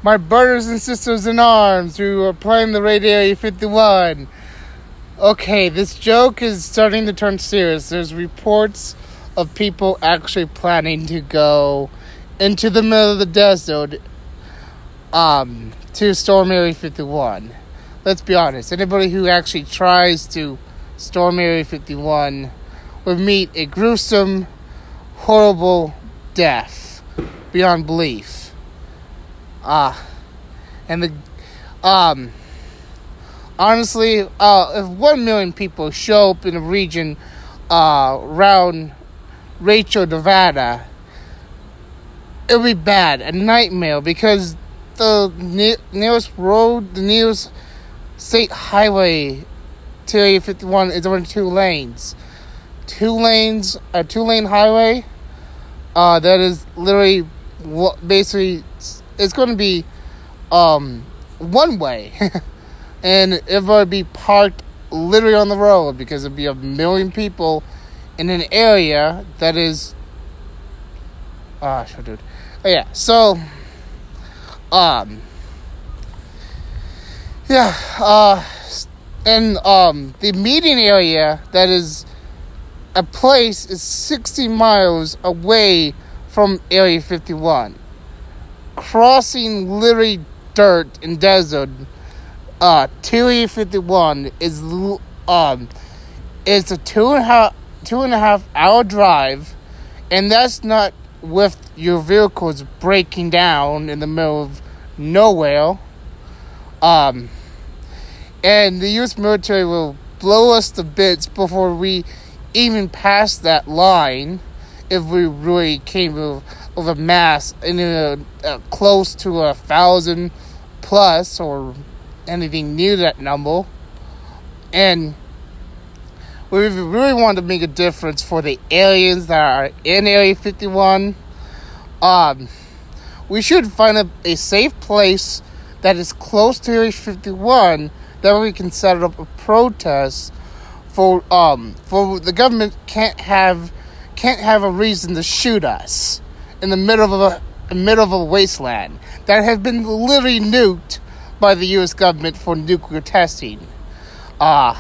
my brothers and sisters in arms who are playing the Radio Area 51. Okay, this joke is starting to turn serious. There's reports of people actually planning to go into the middle of the desert to storm Area 51. Let's be honest, anybody who actually tries to storm Area 51 would meet a gruesome, horrible death beyond belief. Honestly, if 1 million people show up in a region around Rachel, Nevada, it would be bad, a nightmare, because the nearest road, the nearest state highway to Area 51 is only 2 lanes. A 2-lane highway that is literally basically it's going to be one way. And it would be parked literally on the road because it'd be 1 million people in an area that is the meeting area that is a place is 60 miles away from Area 51. Crossing literally dirt and desert to Area 51 is it's a 2.5 hour drive, and that's not with your vehicles breaking down in the middle of nowhere. And the U.S. military will blow us to bits before we even pass that line if we really came with a mass in close to 1,000 plus or anything near that number. And we really want to make a difference for the aliens that are in Area 51. We should find a safe place that is close to Area 51 that we can set up a protest for the government can't have a reason to shoot us in the middle of a wasteland that has been literally nuked by the U.S. government for nuclear testing. Because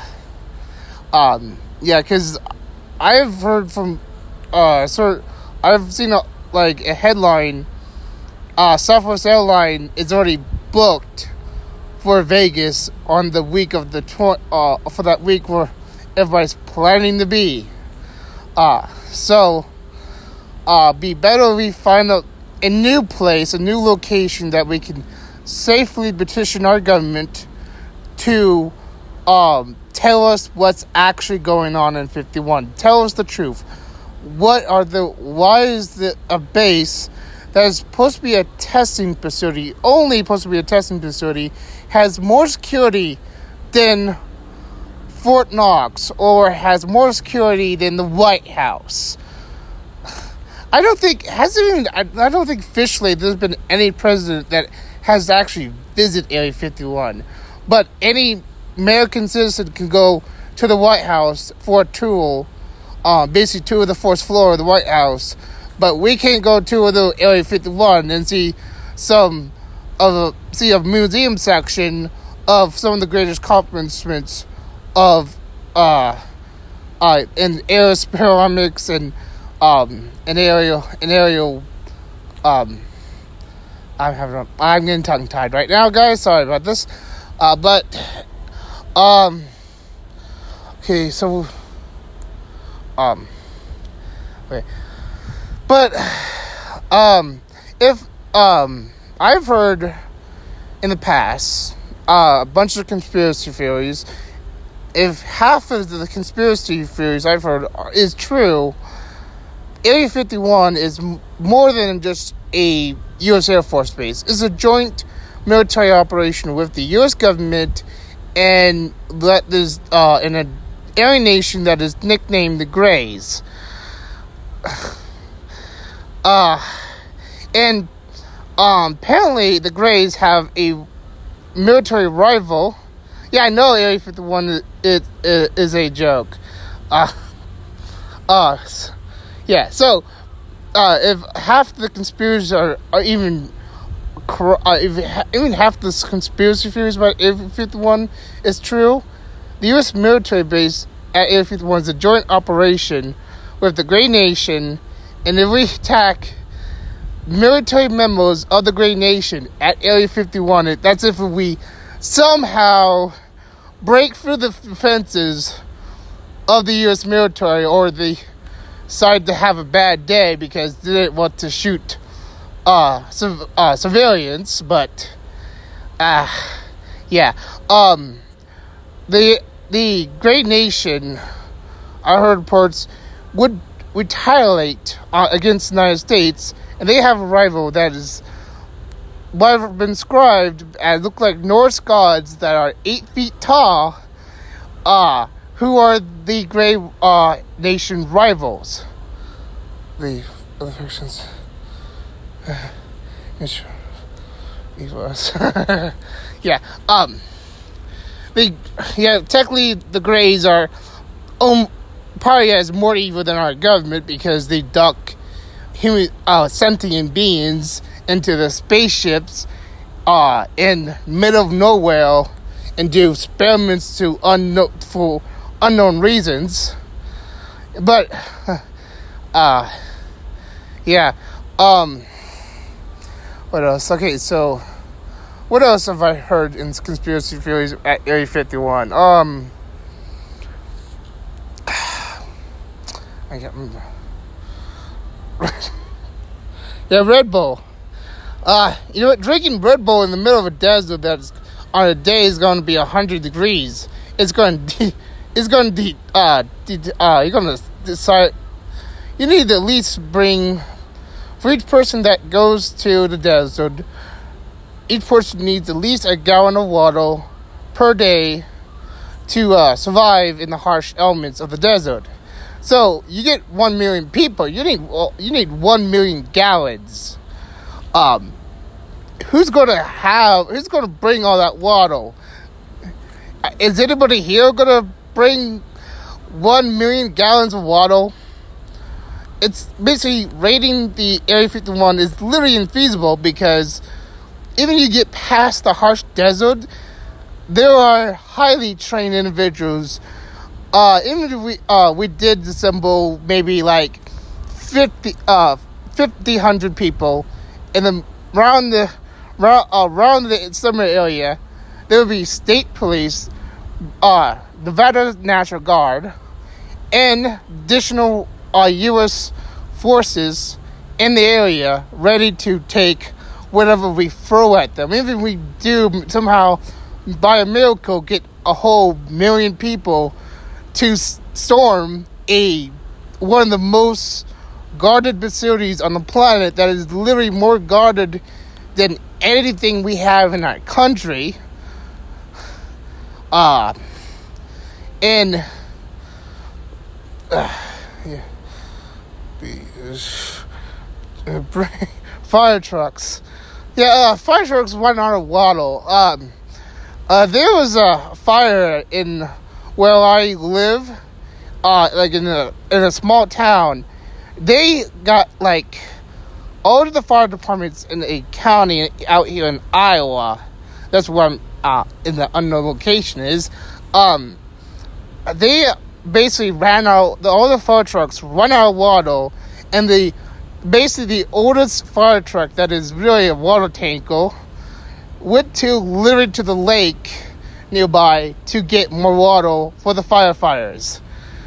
I've heard from I've seen a headline. Southwest Airlines is already booked for Vegas on the week of for that week where everybody's planning to be. Be better if we find a new place, a new location that we can safely petition our government to tell us what's actually going on in 51. Tell us the truth. Why is a base that is supposed to be a testing facility, only supposed to be a testing facility, has more security than Fort Knox or has more security than the White House? I don't think officially there's been any president that has actually visited Area 51. But any American citizen can go to the White House for a tour, basically tour the first floor of the White House. But we can't go to the Area 51 and see a museum section of some of the greatest accomplishments of in aerospironics and aerial. I'm getting tongue tied right now, guys. Sorry about this. Okay, so okay. But if I've heard in the past a bunch of conspiracy theories. If half of the conspiracy theories I've heard is true, Area 51 is more than just a U.S. Air Force base. It's a joint military operation with the U.S. government and that is in an alien nation that is nicknamed the Greys. And apparently the Greys have a military rival. Yeah, I know Area 51 is a joke. Yeah, so if half the conspirators are even even half this conspiracy theories about Area 51 is true, the U.S. military base at Area 51 is a joint operation with the Gray Nation, and if we attack military members of the Gray Nation at Area 51, that's if we somehow break through the fences of the U.S. military, or they decide to have a bad day because they didn't want to shoot civilians, but yeah. The Great Nation, I heard reports, would retaliate against the United States, and they have a rival that is what have been described as look like Norse gods that are 8 feet tall, who are the Grey Nation rivals. The other factions. Yeah. Technically the Greys are probably as more evil than our government because they duck sentient beings into the spaceships in middle of nowhere and do experiments for unknown reasons. But yeah. What else? Okay, so what else have I heard in conspiracy theories at Area 51? I can't remember. Yeah, Red Bull. You know what? Drinking Red Bull in the middle of a desert that's on a day is going to be 100 degrees. You're going to decide. You need to at least bring, for each person that goes to the desert, each person needs at least a gallon of water per day to survive in the harsh elements of the desert. So you get 1 million people. You need 1 million gallons. Who's going to bring all that water? Is anybody here going to bring 1 million gallons of water? It's basically raiding the Area 51 is literally infeasible because even you get past the harsh desert, there are highly trained individuals. Even if we did assemble maybe like 100 people in the around the summer area, there would be state police, Nevada National Guard, and additional U.S. forces in the area ready to take whatever we throw at them. Even if we do somehow, by a miracle, get a whole million people to storm one of the most guarded facilities on the planet that is literally more guarded than anything we have in our country. Fire trucks. Yeah, fire trucks run out of water. There was a fire in where I live, like in a small town. They got like all of the fire departments in a county out here in Iowa. That's where I'm in the unknown location is. They basically ran out. All the fire trucks run out of water, and the oldest fire truck that is really a water tanker went literally to the lake nearby to get more water for the firefighters.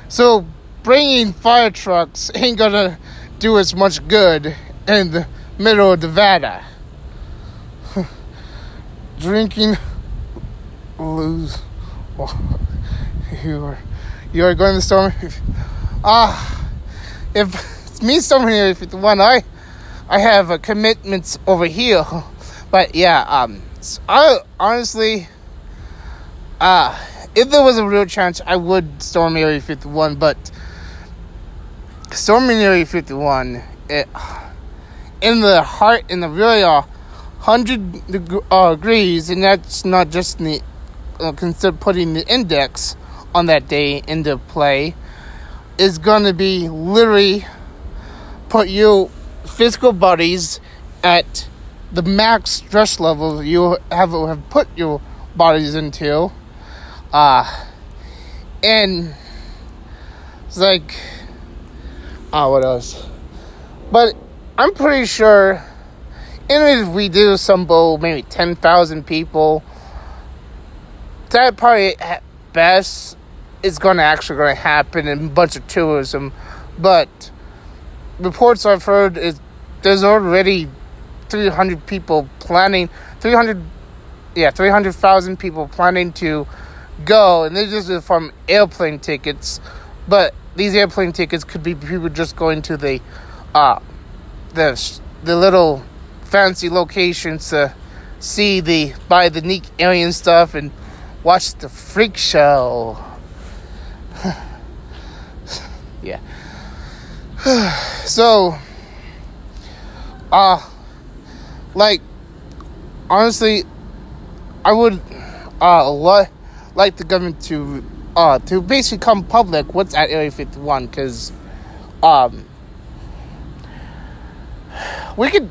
So bringing fire trucks ain't gonna do as much good in the middle of Nevada. Drinking lose. You are going to the storm. If it's me storming Area 51, I have commitments over here. But yeah, I honestly, if there was a real chance, I would storm Area 51. But storming Area 51, in the really 100 degrees, and that's not just consider putting the index on that day into play, is going to be literally put your physical bodies at the max stress level you have put your bodies into. And it's like, what else? But I'm pretty sure, even if we do assemble maybe 10,000 people, that probably at best is going to happen in a bunch of tourism. But reports I've heard is there's already 300,000 people planning to go, and this is from airplane tickets. But these airplane tickets could be people just going to the little fancy locations to buy the neat alien stuff and watch the freak show. Yeah. So, honestly, I would like the government to basically come public what's at Area 51, because we could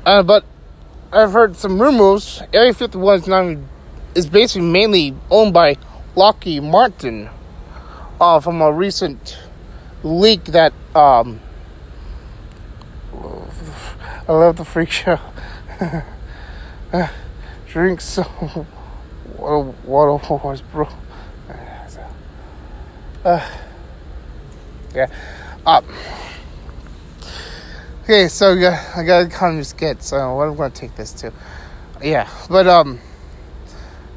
but I've heard some rumors Area 51 is basically mainly owned by Lockheed Martin, from a recent leak that I love the freak show. Drink some water horse, bro. Yeah. Okay, so yeah, I gotta kind of skit. So what I'm gonna take this to? Yeah, but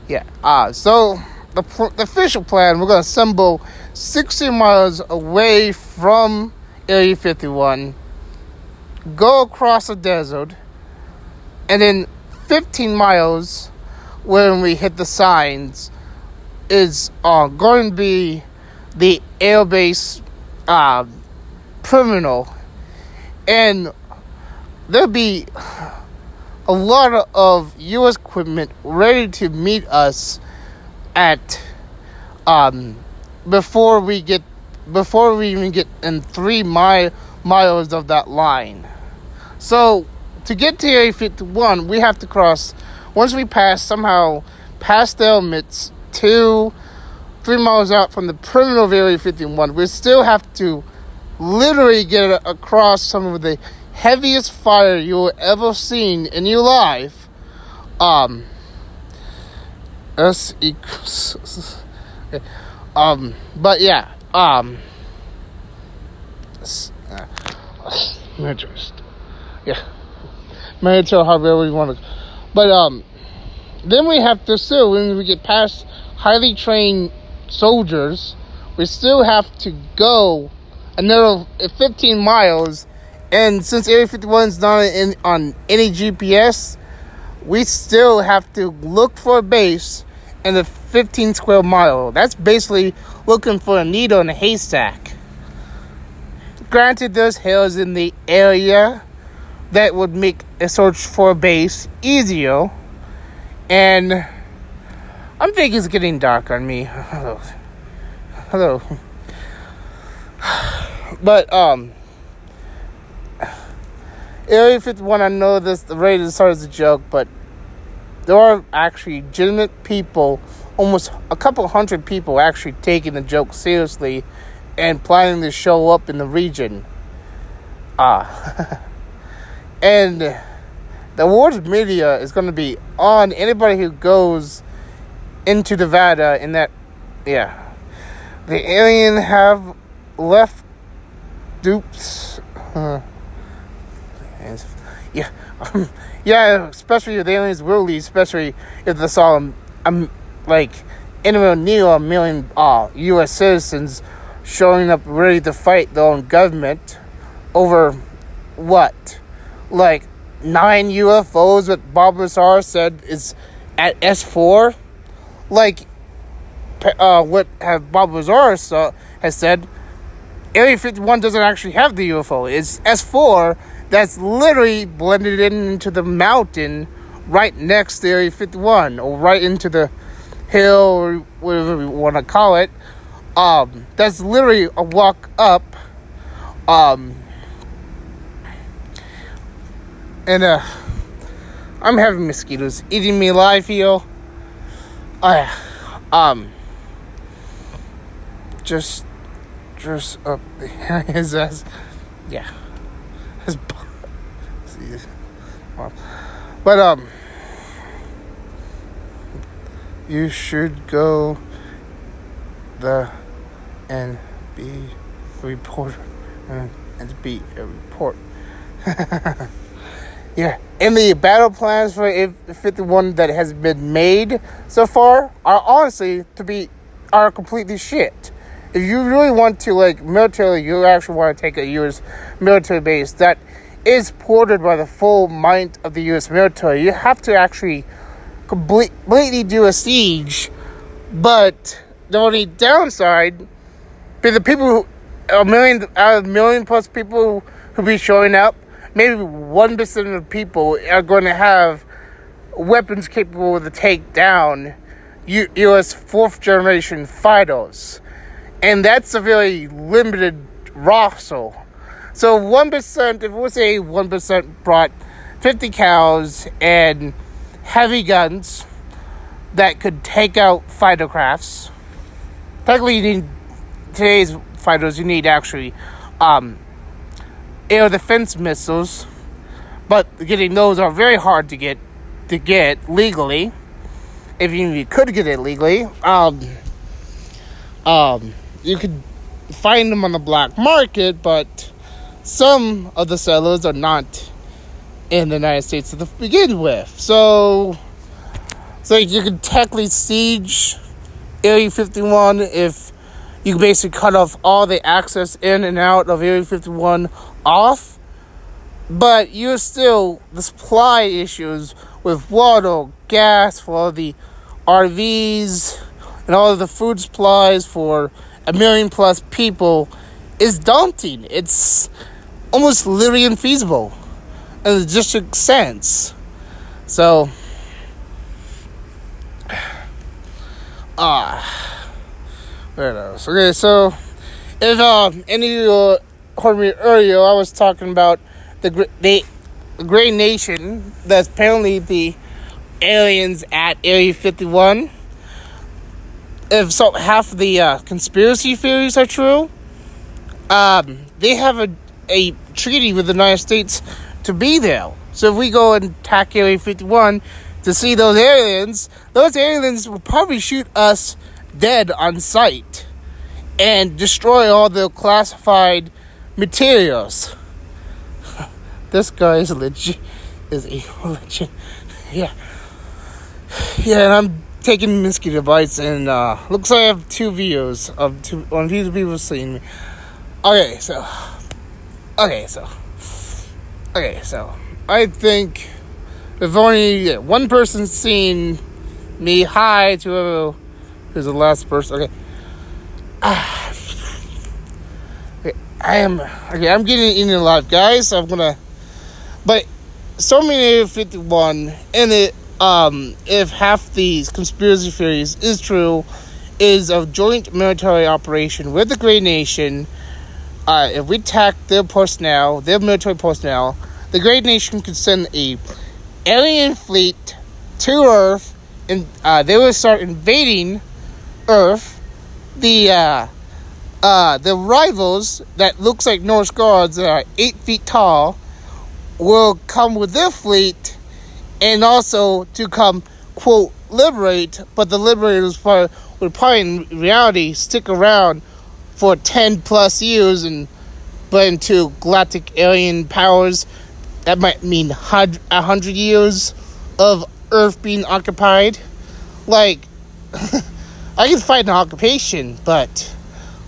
yeah. So the official plan, we're gonna assemble 60 miles away from Area 51, go across the desert, and then 15 miles when we hit the signs is going to be the airbase terminal, and there'll be a lot of U.S. equipment ready to meet us at before we even get in 3 miles of that line. So to get to Area 51, we have to cross, once we pass the elements 2-3 miles out from the perimeter of Area 51, we still have to literally get across some of the heaviest fire you'll ever seen in your life. S equals, but yeah, yeah, military, however we want to, but then we have to still, when we get past highly trained soldiers, we still have to go another 15 miles, and since Area 51 is not on any GPS, we still have to look for a base in the 15 square mile. That's basically looking for a needle in a haystack. Granted, there's hills in the area that would make a search for a base easier, and I'm thinking it's getting dark on me. Hello. But Area 51, I know the raid started as a joke, but there are actually legitimate people, almost a couple hundred people actually taking the joke seriously and planning to show up in the region. And the world media is going to be on anybody who goes into Nevada in that, yeah. The alien have left dupes. Yeah. Yeah, especially if the aliens will leave, especially if they saw like anywhere near 1 million U.S. citizens showing up ready to fight their own government over what? Like 9 UFOs that Bob Lazar said is at S4? Like, what have Bob Lazar has said, Area 51 doesn't actually have the UFO. It's S4 that's literally blended into the mountain right next to Area 51, or right into the hill, or whatever we want to call it. That's literally a walk up. And I'm having mosquitoes eating me alive here. Just dress up his ass. Yeah. His but you should go and be a reporter and be a report. Yeah, and the battle plans for A51 that has been made so far are completely shit. If you really want to, militarily, you actually want to take a U.S. military base that is supported by the full might of the U.S. military, you have to actually completely do a siege. But the only downside, be the people out of a million plus people who be showing up, maybe 1% of people are going to have weapons capable to take down U.S. fourth generation fighters. And that's a very limited roster. So 1%, if we say 1% brought 50 cows and heavy guns that could take out fighter crafts. Technically, today's fighters, you need actually air defense missiles, but getting those are very hard to get legally. If you could get it legally, you could find them on the black market, but some of the sellers are not in the United States to begin with. So you could technically siege Area 51 if you basically cut off all the access in and out of Area 51 off. But you're still the supply issues with water, gas for all the RVs, and all of the food supplies for 1 million plus people is daunting. It's almost literally infeasible in the district sense. So, where else? Okay, so if any of you heard me earlier, I was talking about the Gray Nation. That's apparently the aliens at Area 51. If so, half of the conspiracy theories are true, they have a treaty with the United States to be there. So if we go and attack Area 51 to see those aliens will probably shoot us dead on sight and destroy all the classified materials. This guy is legit. Yeah, and I'm taking mosquito bites, and looks like I have 2 views of 2 people seeing me. Okay, so I think if only one person seen me, hi to who's the last person. Okay. I'm getting eaten alive, guys. So I'm gonna, but Storming Area 51, and it if half these conspiracy theories is true, is a joint military operation with the Gray Nation. If we attack their military personnel, the Gray Nation could send a alien fleet to Earth, and they will start invading Earth. The rivals that looks like Norse gods that are 8 feet tall will come with their fleet, and also to come, quote, liberate, but the liberators would probably in reality stick around for 10 plus years and blend into galactic alien powers. That might mean 100 years of Earth being occupied. I can fight an occupation, but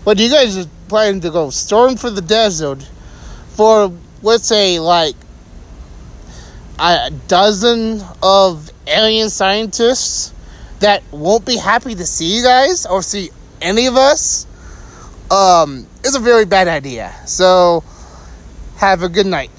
what you guys are planning to go storm for the desert for, let's say, a dozen of alien scientists that won't be happy to see you guys or see any of us, is a very bad idea. So, have a good night.